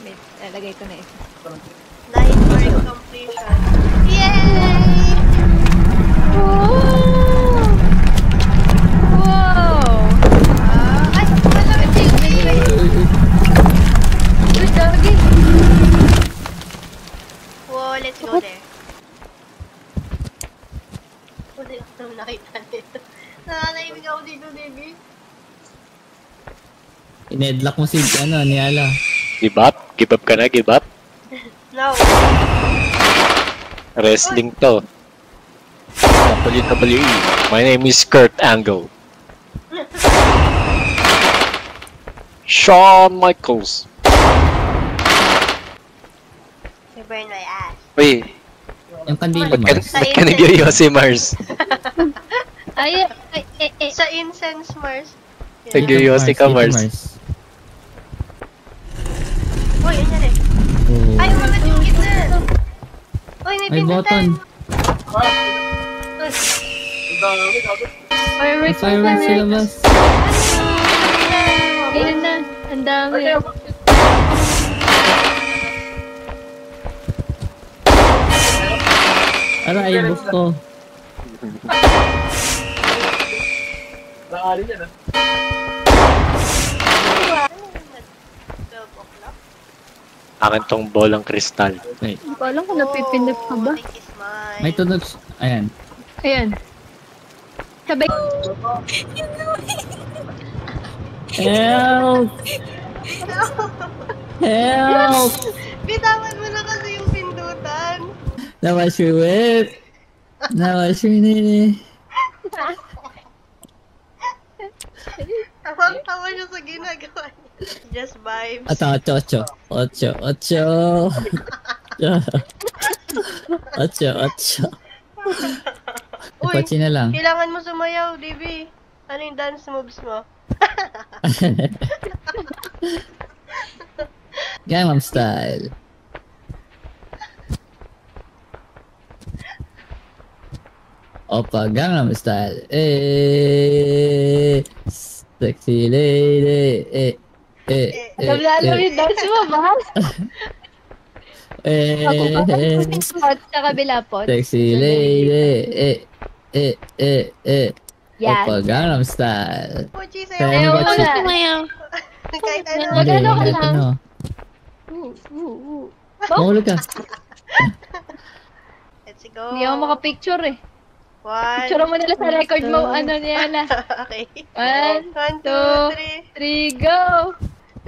Wait, nalagay ko na ito. Night work completion. Yay! Wow! Wow! Ay, wala na yung Uy, dagi! Wow, let's go there. Wala lang naman nakita nito. Nakanaimig ako dito, baby. Inedlock mo si, Niala. Give up? Give up ka na? Give up? No. Wrestling to. WWE. My name is Kurt Angle. Shawn Michaels. You burn my ass. Uy, Yung kandila, ba't Mars. ka nagyoyo si Mars? Ay, Sa incense, Mars. Nagyoyo si ka, Mars. Uy, ano yan eh? Oh. Ay, umangat yung gitna. Uy, may May button. May fireworks fireworks sa labas. Ayan na, ang dami. Aray, gusto. Akin tong bolang kristal. Wait, Hindi ko alam kung napipindot pa ba. may tunog. Ayan. Ayan. Sabay. Help! Help! Bitawan mo na kasi yung pindutan. Nawas your whip. Nawas your nini. Tawang-tawa siya sa ginagawa niya. Just vibes. Ocho. Uy, Ipachi na lang. kailangan mo sumayaw, DB. Ano yung dance moves mo? Gangnam Style. Opa, Gangnam Style. Sexy lady. Alam na alam yung dance mo, mahal. Sa kabila po. Sexy lady. Yan. Opa, Gangnam Style. Pochi, Kaya sayaw mo mo ba na. Sumayaw. Kahit ano. Magano ka Hindi, lang. ano. Mahulog ka. Let's go. Hindi ako makapicture eh. One. Picture mo nila sa record mo, ano niya na. Okay. One, 1, 2, two, 3. 3, go!